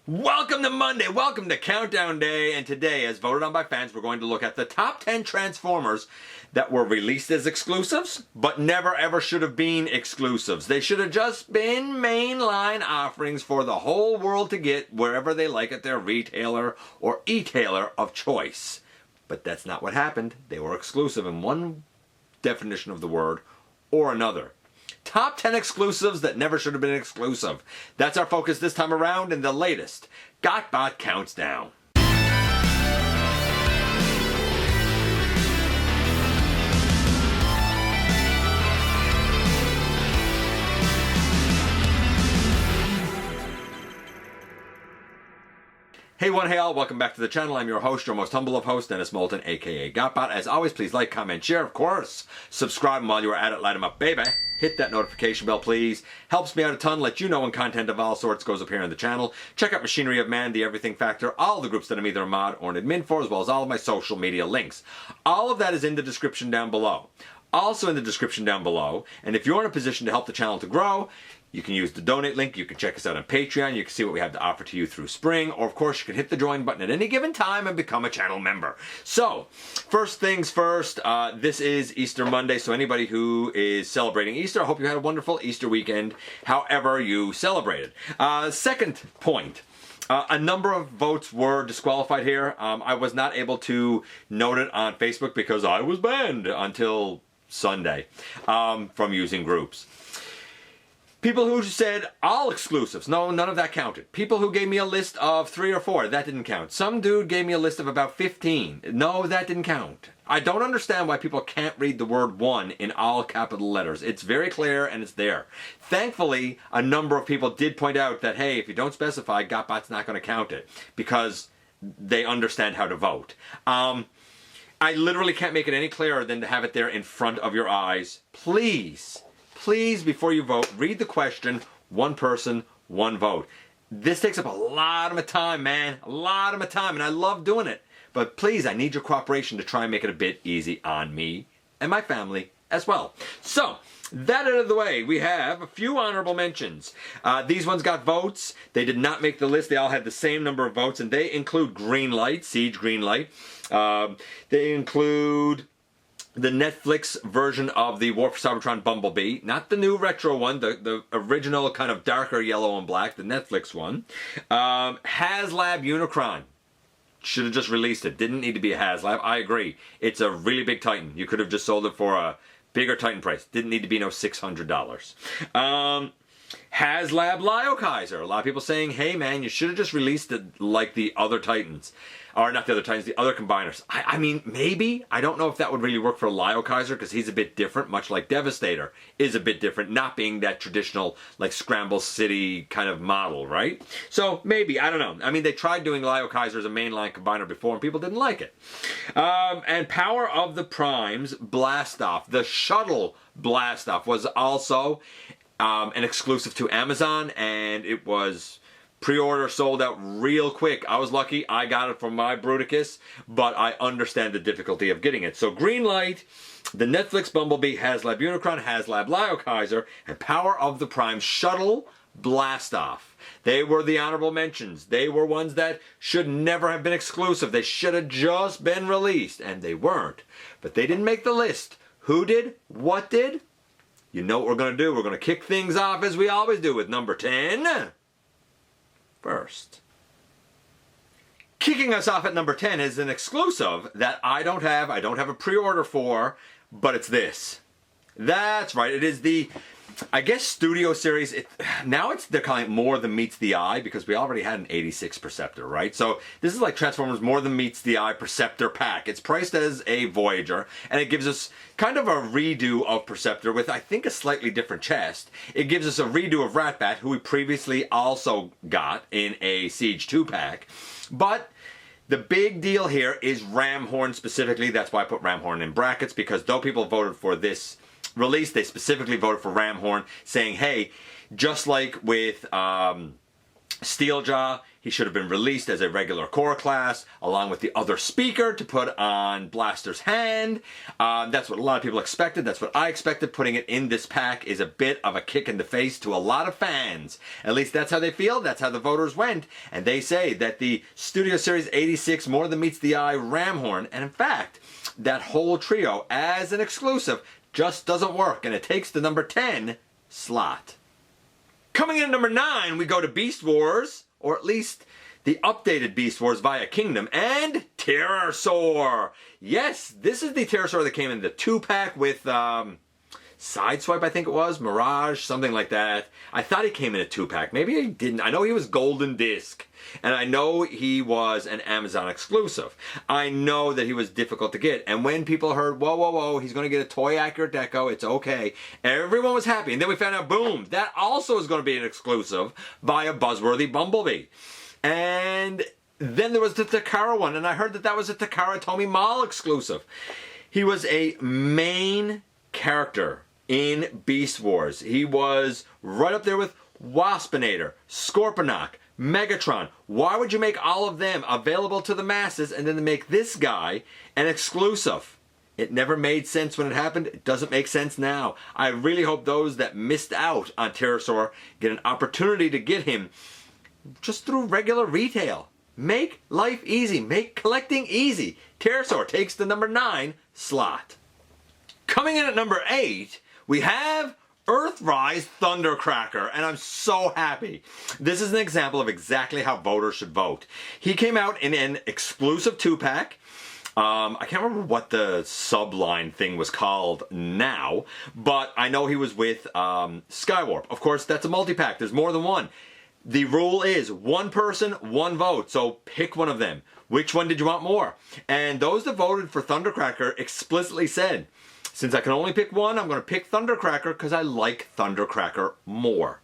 Welcome to Monday, welcome to Countdown Day, and today, as voted on by fans, we're going to look at the top 10 Transformers that were released as exclusives, but never ever should have been exclusives. They should have just been mainline offerings for the whole world to get wherever they like at their retailer or e-tailer of choice. But that's not what happened. They were exclusive in one definition of the word or another. Top 10 exclusives that never should have been exclusive. That's our focus this time around in the latest GotBot Counts Down. Hey one, hey all, welcome back to the channel. I'm your host, your most humble of hosts, Dennis Moulton, aka GotBot. As always, please like, comment, share, of course. Subscribe, and while you're at it, light them up, baby. Hit that notification bell, please. Helps me out a ton, let you know when content of all sorts goes up here on the channel. Check out Machinery of Man, The Everything Factor, all the groups that I'm either a mod or an admin for, as well as all of my social media links. All of that is in the description down below. Also in the description down below, and if you're in a position to help the channel to grow, you can use the donate link, you can check us out on Patreon, you can see what we have to offer to you through Spring, or of course you can hit the join button at any given time and become a channel member. So, first things first, this is Easter Monday, so anybody who is celebrating Easter, I hope you had a wonderful Easter weekend, however you celebrated. Second point. A number of votes were disqualified here. I was not able to note it on Facebook because I was banned until Sunday from using groups. People who said all exclusives, no, none of that counted. People who gave me a list of 3 or 4, that didn't count. Some dude gave me a list of about 15. No, that didn't count. I don't understand why people can't read the word one in all capital letters. It's very clear and it's there. Thankfully, a number of people did point out that, hey, if you don't specify, GotBot's not going to count it because they understand how to vote. I literally can't make it any clearer than to have it there in front of your eyes. Please, before you vote, read the question, one person, one vote. This takes up a lot of my time, man. A lot of my time, and I love doing it. But please, I need your cooperation to try and make it a bit easy on me and my family as well. So, that out of the way, we have a few honorable mentions. These ones got votes. They did not make the list. They all had the same number of votes, and they include Greenlight, Siege Greenlight. They include the Netflix version of the War for Cybertron Bumblebee, not the new retro one, the original kind of darker yellow and black, the Netflix one. HasLab Unicron. Should have just released it. Didn't need to be a HasLab. I agree. It's a really big Titan. You could have just sold it for a bigger Titan price. Didn't need to be no $600. HasLab Lyokaiser. A lot of people saying, hey man, you should have just released it like the other Titans. Or not the other Titans, the other combiners. I mean, maybe. I don't know if that would really work for Lyokaiser because he's a bit different, much like Devastator is a bit different, not being that traditional, like, Scramble City kind of model, right? So, maybe. I don't know. I mean, they tried doing Lyokaiser as a mainline combiner before and people didn't like it. And Power of the Primes Blastoff, the Shuttle Blastoff, was also an exclusive to Amazon, and it was pre-order sold out real quick. I was lucky. I got it from my Bruticus, but I understand the difficulty of getting it. So Greenlight, the Netflix Bumblebee, HasLab Unicron, HasLab Lyokaiser, and Power of the Prime Shuttle Blastoff. They were the honorable mentions. They were ones that should never have been exclusive. They should have just been released, and they weren't. But they didn't make the list. Who did? What did? You know what we're going to do. We're going to kick things off as we always do with number 10. First. Kicking us off at number 10 is an exclusive that I don't have a pre-order for, but it's this. That's right, it is the, I guess, Studio Series. Now they're calling it More Than Meets the Eye because we already had an 86 Perceptor, right? So this is like Transformers More Than Meets the Eye Perceptor pack. It's priced as a Voyager, and it gives us kind of a redo of Perceptor with, I think, a slightly different chest. It gives us a redo of Ratbat, who we previously also got in a Siege 2 pack. But the big deal here is Ramhorn specifically. That's why I put Ramhorn in brackets, because though people voted for this release, they specifically voted for Ramhorn, saying, hey, just like with Steeljaw, he should have been released as a regular core class, along with the other speaker to put on Blaster's hand. That's what a lot of people expected. That's what I expected. Putting it in this pack is a bit of a kick in the face to a lot of fans. At least that's how they feel. That's how the voters went. And they say that the Studio Series 86 more than meets the eye Ramhorn. And in fact, that whole trio as an exclusive just doesn't work. And it takes the number 10 slot. Coming in at number 9, we go to Beast Wars, or at least the updated Beast Wars via Kingdom, and Terrorsaur. Yes, this is the Terrorsaur that came in the 2-pack with Sideswipe, I think it was, Mirage, something like that. I thought he came in a 2-pack. Maybe he didn't. I know he was Golden Disc, and I know he was an Amazon exclusive. I know that he was difficult to get, and when people heard, whoa, whoa, whoa, he's going to get a toy accurate deco, it's okay, everyone was happy. And then we found out, boom, that also is going to be an exclusive via Buzzworthy Bumblebee. And then there was the Takara one, and I heard that that was a Takara Tomy Mall exclusive. He was a main character in Beast Wars. He was right up there with Waspinator, Scorponok, Megatron. Why would you make all of them available to the masses and then make this guy an exclusive? It never made sense when it happened. It doesn't make sense now. I really hope those that missed out on Terrorsaur get an opportunity to get him just through regular retail. Make life easy. Make collecting easy. Terrorsaur takes the number 9 slot. Coming in at number 8, we have Earthrise Thundercracker, and I'm so happy. This is an example of exactly how voters should vote. He came out in an exclusive 2-pack. I can't remember what the subline thing was called now, but I know he was with Skywarp. Of course, that's a multi-pack. There's more than one. The rule is one person, one vote, so pick one of them. Which one did you want more? And those that voted for Thundercracker explicitly said, since I can only pick one, I'm going to pick Thundercracker because I like Thundercracker more.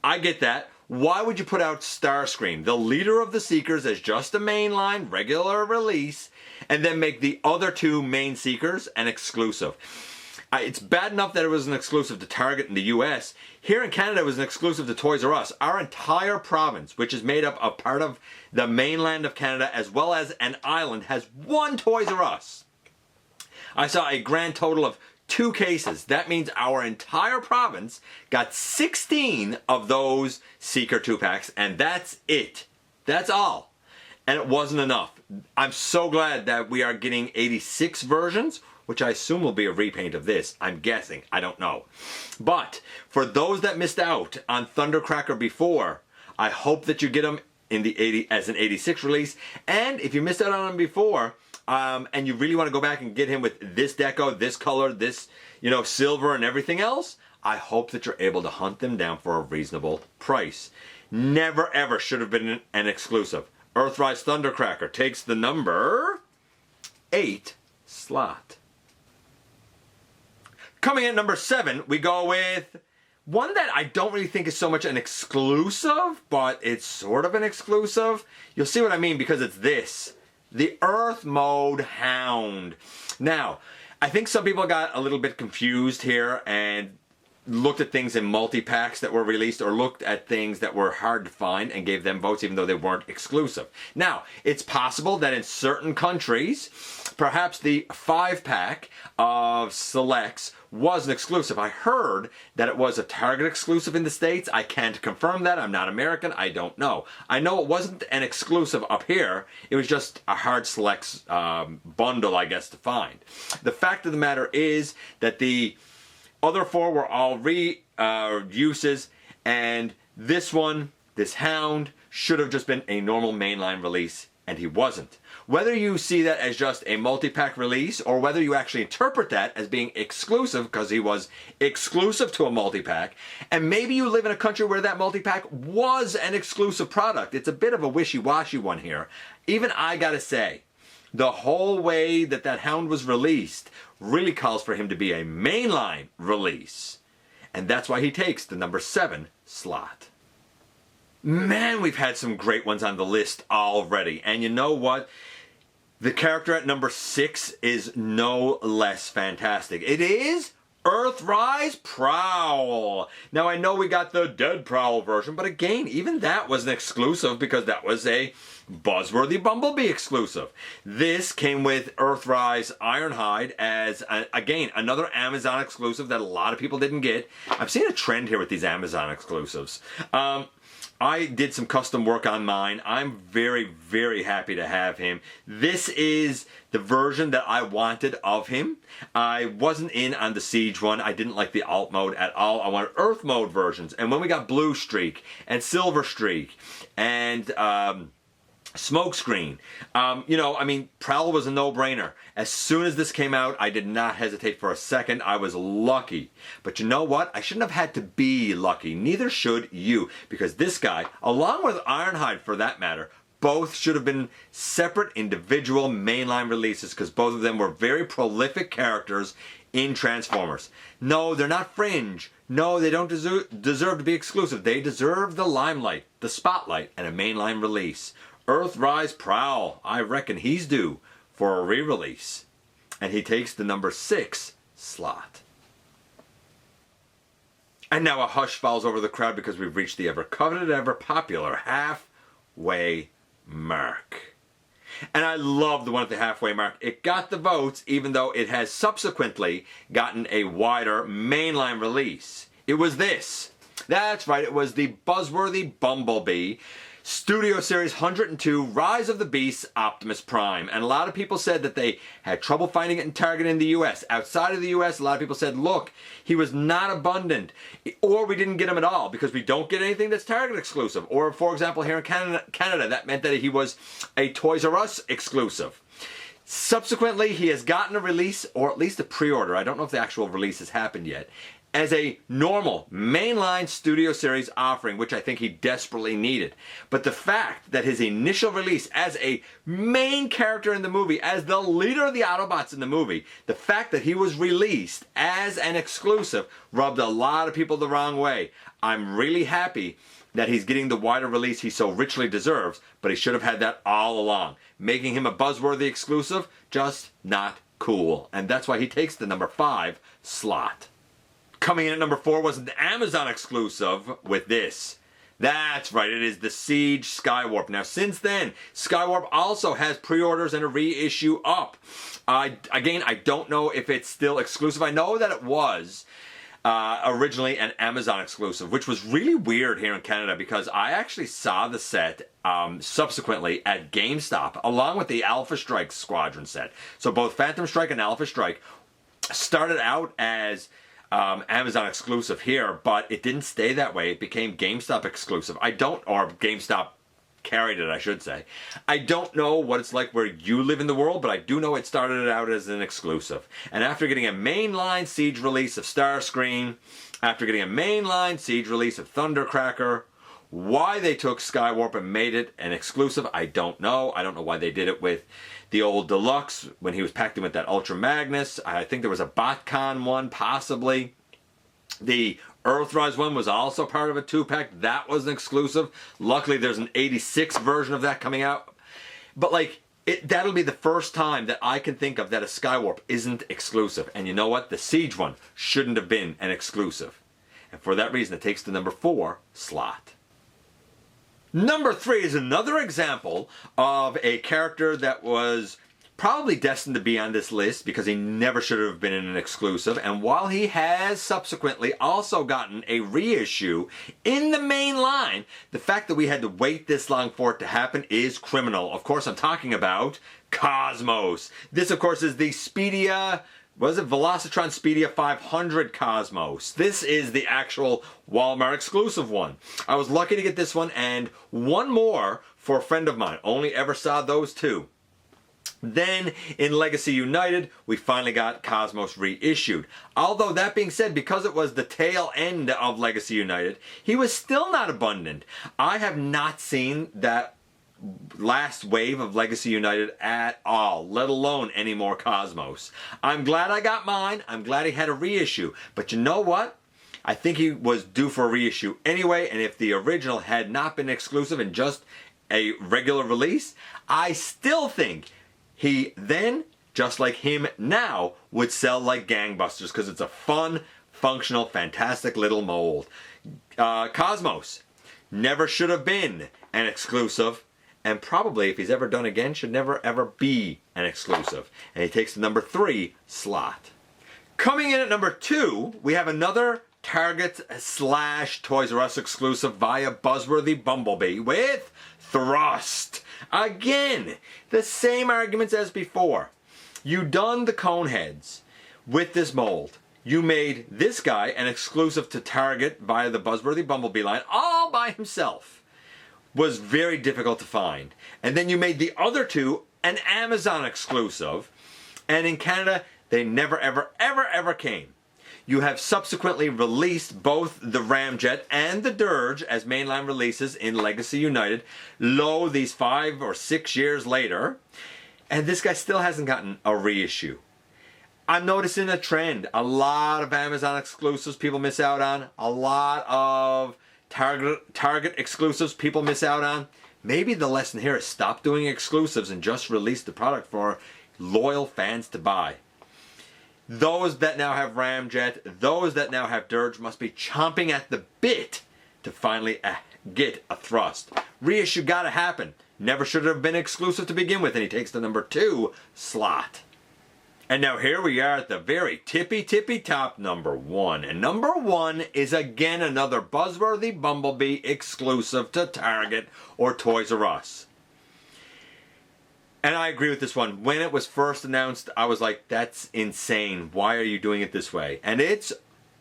I get that. Why would you put out Starscream, the leader of the Seekers, as just a mainline, regular release, and then make the other 2 main Seekers an exclusive? It's bad enough that it was an exclusive to Target in the US. Here in Canada, it was an exclusive to Toys R Us. Our entire province, which is made up of part of the mainland of Canada as well as an island, has one Toys R Us. I saw a grand total of 2 cases. That means our entire province got 16 of those Seeker 2-packs, and that's it. That's all. And it wasn't enough. I'm so glad that we are getting 86 versions, which I assume will be a repaint of this. I'm guessing. I don't know. But for those that missed out on Thundercracker before, I hope that you get them in the as an 86 release. And if you missed out on them before, and you really want to go back and get him with this deco, this color, this, silver and everything else, I hope that you're able to hunt them down for a reasonable price. Never ever should have been an exclusive. Earthrise Thundercracker takes the number 8 slot. Coming in number 7, we go with one that I don't really think is so much an exclusive, but it's sort of an exclusive. You'll see what I mean because it's this. The Earth Mode Hound. Now, I think some people got a little bit confused here and looked at things in multi-packs that were released or looked at things that were hard to find and gave them votes even though they weren't exclusive. Now, it's possible that in certain countries, perhaps the 5-pack of selects was an exclusive. I heard that it was a Target exclusive in the States. I can't confirm that. I'm not American. I don't know. I know it wasn't an exclusive up here. It was just a hard selects bundle, I guess, to find. The fact of the matter is that the other 4 were all reuses, and this one, this Hound, should have just been a normal mainline release, and he wasn't. Whether you see that as just a multi-pack release or whether you actually interpret that as being exclusive because he was exclusive to a multi-pack, and maybe you live in a country where that multi-pack was an exclusive product. It's a bit of a wishy-washy one here. Even I gotta say, the whole way that that Hound was released really calls for him to be a mainline release. And that's why he takes the number 7 slot. Man, we've had some great ones on the list already. And you know what? The character at number 6 is no less fantastic. It is Earthrise Prowl. Now I know we got the Dead Prowl version, but again, even that was an exclusive because that was a Buzzworthy Bumblebee exclusive. This came with Earthrise Ironhide as, again, another Amazon exclusive that a lot of people didn't get. I'm seeing a trend here with these Amazon exclusives. I did some custom work on mine. I'm very, very happy to have him. This is the version that I wanted of him. I wasn't in on the Siege one. I didn't like the alt mode at all. I wanted Earth mode versions. And when we got Blue Streak and Silver Streak and Smokescreen, you know, I mean, Prowl was a no-brainer. As soon as this came out, I did not hesitate for a second. I was lucky. But you know what? I shouldn't have had to be lucky. Neither should you. Because this guy, along with Ironhide for that matter, both should have been separate individual mainline releases because both of them were very prolific characters in Transformers. No, they're not fringe. No, they don't deserve to be exclusive. They deserve the limelight, the spotlight, and a mainline release. Earthrise Prowl, I reckon he's due for a re-release. And he takes the number 6 slot. And now a hush falls over the crowd because we've reached the ever-coveted, ever-popular halfway mark. And I love the one at the halfway mark. It got the votes even though it has subsequently gotten a wider mainline release. It was this. That's right, it was the Buzzworthy Bumblebee Studio Series 102 Rise of the Beasts Optimus Prime. And a lot of people said that they had trouble finding it in Target in the US. Outside of the US, a lot of people said, look, he was not abundant. Or we didn't get him at all because we don't get anything that's Target exclusive. Or, for example, here in Canada, that meant that he was a Toys R Us exclusive. Subsequently, he has gotten a release, or at least a pre-order. I don't know if the actual release has happened yet. As a normal mainline Studio Series offering, which I think he desperately needed. But the fact that his initial release as a main character in the movie, as the leader of the Autobots in the movie, the fact that he was released as an exclusive rubbed a lot of people the wrong way. I'm really happy that he's getting the wider release he so richly deserves, but he should have had that all along. Making him a Buzzworthy exclusive, just not cool. And that's why he takes the number 5 slot. Coming in at number 4 was an Amazon exclusive with this. That's right, it is the Siege Skywarp. Now since then, Skywarp also has pre-orders and a reissue up. Again, I don't know if it's still exclusive. I know that it was originally an Amazon exclusive, which was really weird here in Canada because I actually saw the set subsequently at GameStop along with the Alpha Strike Squadron set. So both Phantom Strike and Alpha Strike started out as Amazon exclusive here, but it didn't stay that way. It became GameStop exclusive. or GameStop carried it, I should say. I don't know what it's like where you live in the world, but I do know it started out as an exclusive. And after getting a mainline Siege release of Starscream, after getting a mainline Siege release of Thundercracker, why they took Skywarp and made it an exclusive, I don't know. I don't know why they did it with the old Deluxe when he was packed in with that Ultra Magnus. I think there was a BotCon one, possibly. The Earthrise one was also part of a 2-pack. That was an exclusive. Luckily, there's an 86 version of that coming out. But, like, that'll be the first time that I can think of that a Skywarp isn't exclusive. And you know what? The Siege one shouldn't have been an exclusive. And for that reason, it takes the number 4 slot. Number 3 is another example of a character that was probably destined to be on this list because he never should have been in an exclusive. And while he has subsequently also gotten a reissue in the main line, the fact that we had to wait this long for it to happen is criminal. Of course, I'm talking about Cosmos. This, of course, is the Speedia... Was it Velocitron Speedia 500 Cosmos? This is the actual Walmart exclusive one. I was lucky to get this one and one more for a friend of mine. Only ever saw those 2. Then in Legacy United, we finally got Cosmos reissued. Although that being said, because it was the tail end of Legacy United, he was still not abundant. I have not seen that last wave of Legacy United at all, let alone any more Cosmos. I'm glad I got mine. I'm glad he had a reissue. But you know what? I think he was due for a reissue anyway, and if the original had not been exclusive and just a regular release, I still think he then just like him now, would sell like gangbusters because it's a fun, functional, fantastic little mold. Cosmos never should have been an exclusive, and probably if he's ever done again should never ever be an exclusive. And he takes the number 3 slot. Coming in at number 2, we have another Target / Toys R Us exclusive via Buzzworthy Bumblebee with Thrust. Again, the same arguments as before. You done the cone heads with this mold. You made this guy an exclusive to Target via the Buzzworthy Bumblebee line all by himself. Was very difficult to find. And then you made the other two an Amazon exclusive. And in Canada, they never, ever, ever, ever came. You have subsequently released both the Ramjet and the Dirge as mainline releases in Legacy United. Lo, these 5 or 6 years later. And this guy still hasn't gotten a reissue. I'm noticing a trend. A lot of Amazon exclusives people miss out on. A lot of Target exclusives people miss out on. Maybe the lesson here is stop doing exclusives and just release the product for loyal fans to buy. Those that now have Ramjet, those that now have Dirge must be chomping at the bit to finally get a Thrust. Reissue gotta happen. Never should have been exclusive to begin with, and he takes the number 2 slot. And now here we are at the very tippy top, number 1. And number 1 is again another Buzzworthy Bumblebee exclusive to Target or Toys R Us. And I agree with this one. When it was first announced, I was like, that's insane. Why are you doing it this way? And it's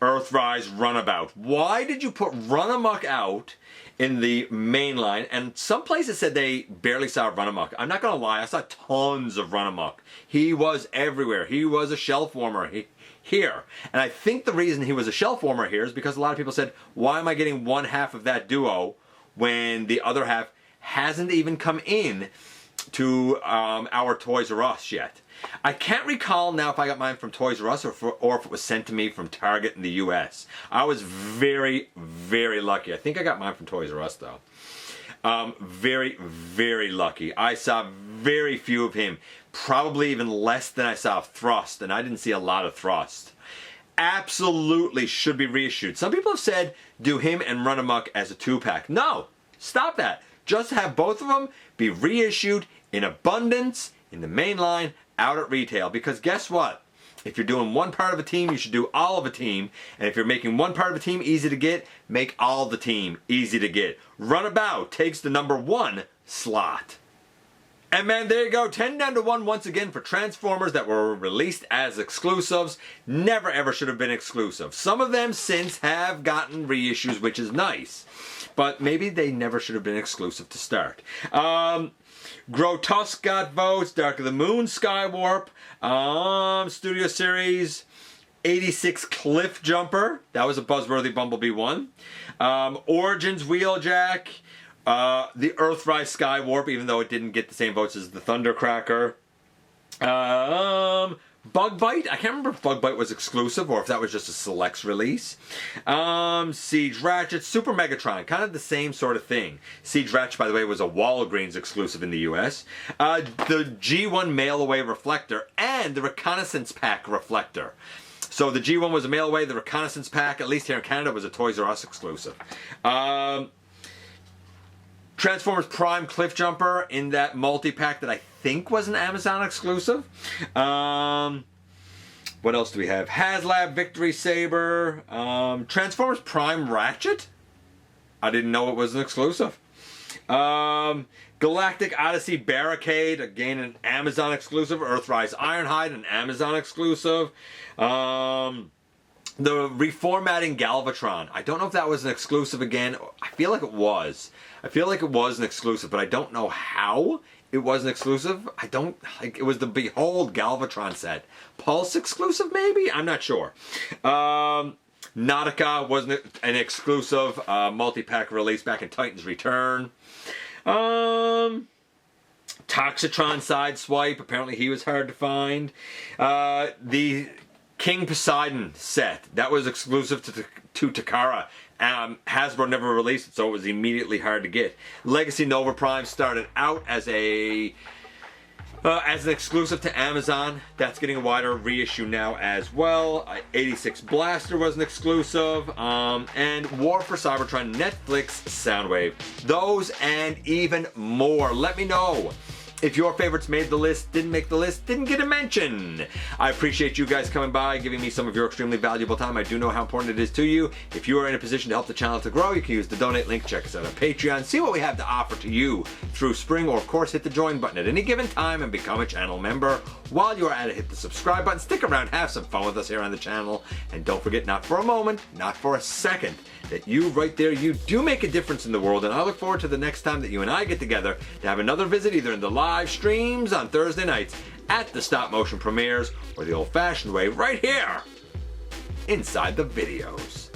Earthrise Runabout. Why did you put Runamuck out in the main line? And some places said they barely saw Runamuck. I'm not going to lie, I saw tons of Runamuck. He was everywhere. He was a shelf warmer here. And I think the reason he was a shelf warmer here is because a lot of people said, why am I getting one half of that duo when the other half hasn't even come in to our Toys R Us yet? I can't recall now if I got mine from Toys R Us or if it was sent to me from Target in the US. I was very, very lucky. I think I got mine from Toys R Us though. Very, very lucky. I saw very few of him. Probably even less than I saw of Thrust, and I didn't see a lot of Thrust. Absolutely should be reissued. Some people have said do him and Runamuck as a 2-pack. No, stop that. Just have both of them be reissued in abundance in the main line out at retail. Because guess what? If you're doing one part of a team, you should do all of a team. And if you're making one part of a team easy to get, make all the team easy to get. Runabout takes the number 1 slot. And man, there you go, 10 down to 1 once again for Transformers that were released as exclusives. Never ever should have been exclusive. Some of them since have gotten reissues, which is nice. But maybe they never should have been exclusive to start. Grotesque got votes, Dark of the Moon, Skywarp, Studio Series 86 Cliff Jumper. That was a Buzzworthy Bumblebee one. Origins Wheeljack. The Earthrise Skywarp, even though it didn't get the same votes as the Thundercracker. Bug Bite. I can't remember if Bug Bite was exclusive or if that was just a selects release. Siege Ratchet, Super Megatron, kind of the same sort of thing. Siege Ratchet, by the way, was a Walgreens exclusive in the US. The G1 Mail Away Reflector and the Reconnaissance Pack Reflector. So the G1 was a mail away, the Reconnaissance Pack, at least here in Canada, was a Toys R Us exclusive. Transformers Prime Cliff Jumper in that multi-pack that I think was an Amazon exclusive. What else do we have? HasLab Victory Saber. Transformers Prime Ratchet? I didn't know it was an exclusive. Galactic Odyssey Barricade, again an Amazon exclusive. Earthrise Ironhide, an Amazon exclusive. The Reformatting Galvatron. I don't know if that was an exclusive again. I feel like it was. I feel like it was an exclusive, but I don't know how it was an exclusive. I don't, like, it was the Behold Galvatron set. Pulse exclusive maybe? I'm not sure. Nautica was an exclusive multi-pack release back in Titan's Return. Toxitron Sideswipe, apparently he was hard to find. The King Poseidon set, that was exclusive to Takara. Hasbro never released it, so it was immediately hard to get. Legacy Nova Prime started out as a As an exclusive to Amazon, that's getting a wider reissue now as well. 86 Blaster was an exclusive, and War for Cybertron Netflix Soundwave. Those and even more. Let me know if your favorites made the list, didn't make the list, didn't get a mention. I appreciate you guys coming by, giving me some of your extremely valuable time. I do know how important it is to you. If you are in a position to help the channel to grow, you can use the donate link. Check us out on Patreon. See what we have to offer to you through spring, or of course hit the join button at any given time and become a channel member. While you are at it, hit the subscribe button. Stick around, have some fun with us here on the channel. And don't forget, not for a moment, not for a second, that you right there, you do make a difference in the world. And I look forward to the next time that you and I get together to have another visit, either in the live streams on Thursday nights, at the stop motion premieres, or the old fashioned way right here inside the videos.